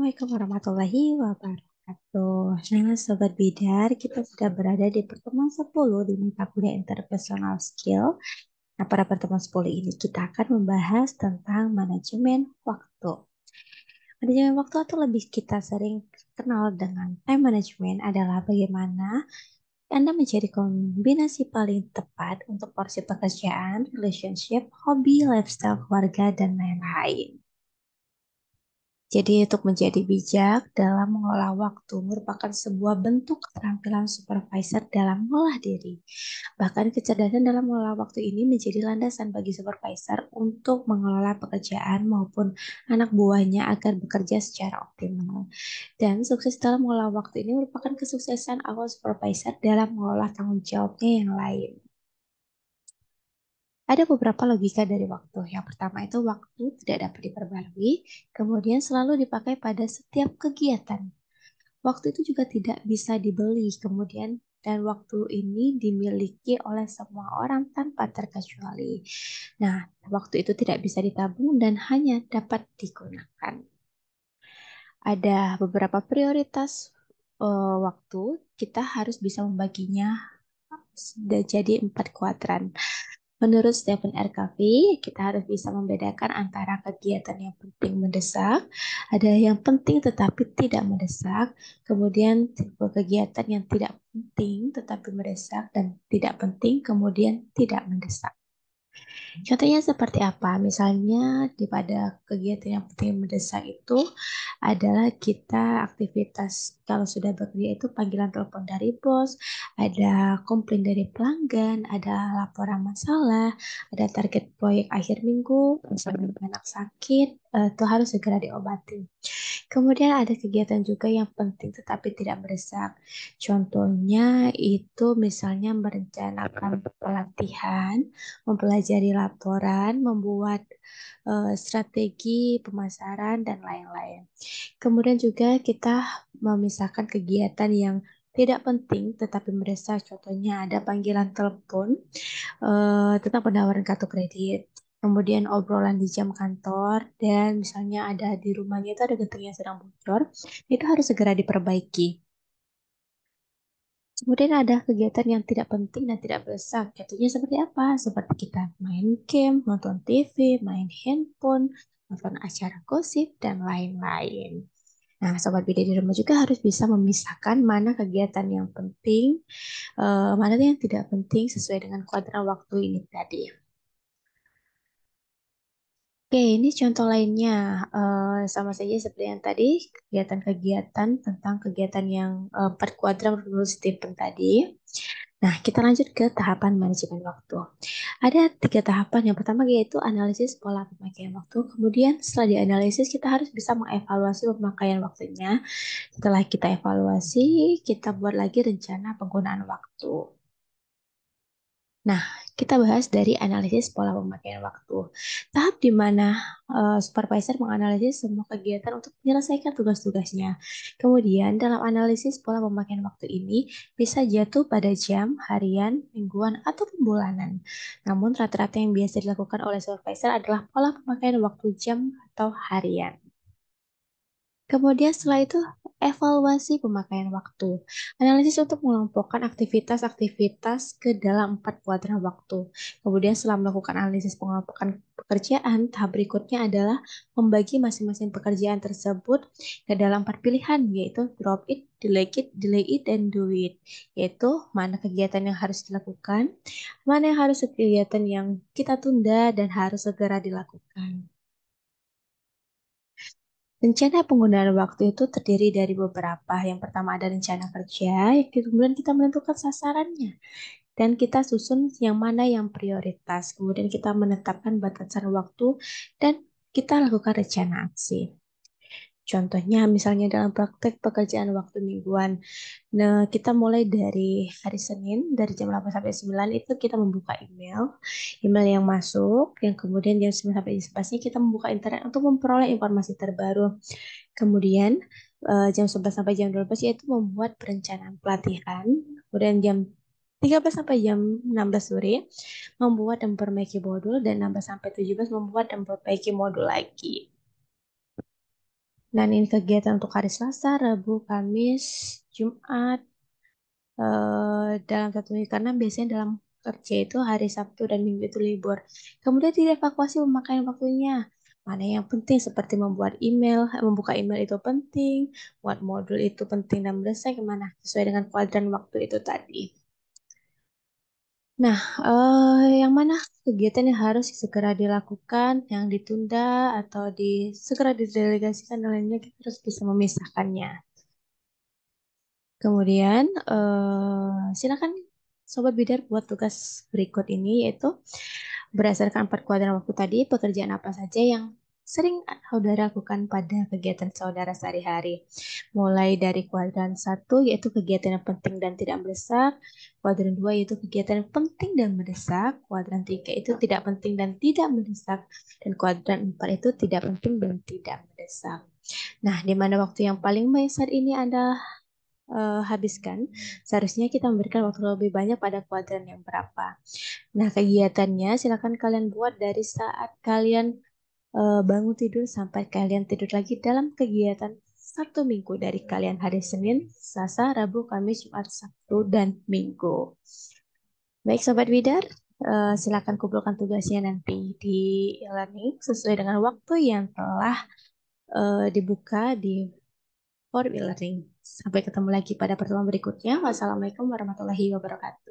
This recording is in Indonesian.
Assalamualaikum warahmatullahi wabarakatuh. Nah, Sobat Bidar, kita sudah berada di pertemuan 10 di mata kuliah interpersonal skill. Nah, pada pertemuan 10 ini kita akan membahas tentang manajemen waktu. Manajemen waktu atau lebih kita sering kenal dengan time management adalah bagaimana Anda mencari kombinasi paling tepat untuk porsi pekerjaan, relationship, hobi, lifestyle, keluarga, dan lain-lain. Jadi untuk menjadi bijak dalam mengelola waktu merupakan sebuah bentuk keterampilan supervisor dalam mengolah diri. Bahkan kecerdasan dalam mengelola waktu ini menjadi landasan bagi supervisor untuk mengelola pekerjaan maupun anak buahnya agar bekerja secara optimal. Dan sukses dalam mengelola waktu ini merupakan kesuksesan awal supervisor dalam mengelola tanggung jawabnya yang lain. Ada beberapa logika dari waktu. Yang pertama itu waktu tidak dapat diperbarui, kemudian selalu dipakai pada setiap kegiatan. Waktu itu juga tidak bisa dibeli, kemudian dan waktu ini dimiliki oleh semua orang tanpa terkecuali. Nah, waktu itu tidak bisa ditabung dan hanya dapat digunakan. Ada beberapa prioritas waktu, kita harus bisa membaginya sudah jadi 4 kuadran. Menurut Stephen R. Covey, kita harus bisa membedakan antara kegiatan yang penting mendesak, ada yang penting tetapi tidak mendesak, kemudian tipe kegiatan yang tidak penting tetapi mendesak, dan tidak penting kemudian tidak mendesak. Contohnya seperti apa? Misalnya pada kegiatan yang penting mendesak itu adalah kita aktivitas kalau sudah bekerja itu panggilan telepon dari bos, ada komplain dari pelanggan, ada laporan masalah, ada target proyek akhir minggu, misalnya anak sakit, itu harus segera diobati. Kemudian ada kegiatan juga yang penting tetapi tidak mendesak. Contohnya itu misalnya merencanakan pelatihan, mempelajari laporan, membuat strategi pemasaran, dan lain-lain. Kemudian juga kita memisahkan kegiatan yang tidak penting tetapi mendesak. Contohnya ada panggilan telepon tentang penawaran kartu kredit. Kemudian obrolan di jam kantor dan misalnya ada di rumahnya itu ada genteng yang sedang bocor, itu harus segera diperbaiki. Kemudian ada kegiatan yang tidak penting dan tidak mendesak. Contohnya seperti apa? Seperti kita main game, nonton TV, main handphone, nonton acara gosip, dan lain-lain. Nah, Sobat Bida di rumah juga harus bisa memisahkan mana kegiatan yang penting, mana yang tidak penting sesuai dengan kuadran waktu ini tadi. Oke, ini contoh lainnya. Sama saja seperti yang tadi, kegiatan-kegiatan tentang kegiatan yang per kuadran menurut Stephen tadi. Nah, kita lanjut ke tahapan manajemen waktu. Ada 3 tahapan. Yang pertama yaitu analisis pola pemakaian waktu. Kemudian setelah dianalisis, kita harus bisa mengevaluasi pemakaian waktunya. Setelah kita evaluasi, kita buat lagi rencana penggunaan waktu. Nah, kita bahas dari analisis pola pemakaian waktu. Tahap di mana supervisor menganalisis semua kegiatan untuk menyelesaikan tugas-tugasnya. Kemudian, dalam analisis pola pemakaian waktu ini bisa jatuh pada jam, harian, mingguan, atau bulanan. Namun, rata-rata yang biasa dilakukan oleh supervisor adalah pola pemakaian waktu jam atau harian. Kemudian setelah itu evaluasi pemakaian waktu. Analisis untuk mengelompokkan aktivitas-aktivitas ke dalam 4 kuadran waktu. Kemudian setelah melakukan analisis pengelompokan pekerjaan, tahap berikutnya adalah membagi masing-masing pekerjaan tersebut ke dalam 4 pilihan, yaitu drop it, delay it, dan do it. Yaitu mana kegiatan yang harus dilakukan, mana yang harus kegiatan yang kita tunda dan harus segera dilakukan. Rencana penggunaan waktu itu terdiri dari beberapa. Yang pertama ada rencana kerja, yang kemudian kita menentukan sasarannya. Dan kita susun yang mana yang prioritas. Kemudian kita menetapkan batasan waktu dan kita lakukan rencana aksi. Contohnya misalnya dalam praktek pekerjaan waktu mingguan. Nah, kita mulai dari hari Senin, dari jam 8 sampai 9 itu kita membuka email yang masuk, yang kemudian jam 9 sampai jam 11 kita membuka internet untuk memperoleh informasi terbaru. Kemudian jam 11 sampai jam 12 yaitu membuat perencanaan pelatihan. Kemudian jam 13 sampai jam 16 sore membuat dan memperbaiki modul, dan 16 sampai 17 membuat dan memperbaiki modul lagi. Dan ini kegiatan untuk hari Selasa, Rabu, Kamis, Jumat, dalam satu minggu. Karena biasanya dalam kerja itu hari Sabtu dan Minggu itu libur. Kemudian tidak evakuasi pemakaian waktunya. Mana yang penting seperti membuat email, membuka email itu penting, buat modul itu penting dan mendesak kemana sesuai dengan kuadran waktu itu tadi. Nah, yang mana kegiatan yang harus segera dilakukan, yang ditunda atau segera didelegasikan dan lainnya kita harus bisa memisahkannya. Kemudian, silakan Sobat Bidar buat tugas berikut ini yaitu berdasarkan 4 kuadran waktu tadi, pekerjaan apa saja yang sering saudara lakukan pada kegiatan saudara sehari-hari. Mulai dari kuadran 1 yaitu kegiatan yang penting dan tidak mendesak, kuadran 2 yaitu kegiatan yang penting dan mendesak, kuadran 3 itu tidak penting dan tidak mendesak, dan kuadran 4 itu tidak penting dan tidak mendesak. Nah, di mana waktu yang paling baik saat ini Anda habiskan, seharusnya kita memberikan waktu lebih banyak pada kuadran yang berapa. Nah, kegiatannya silakan kalian buat dari saat kalian bangun tidur sampai kalian tidur lagi dalam kegiatan satu minggu dari kalian hari Senin, Selasa, Rabu, Kamis, Jumat, Sabtu, dan Minggu. Baik, Sobat Widar, silakan kumpulkan tugasnya nanti di e-learning sesuai dengan waktu yang telah dibuka di forum e-learning. Sampai ketemu lagi pada pertemuan berikutnya. Wassalamualaikum warahmatullahi wabarakatuh.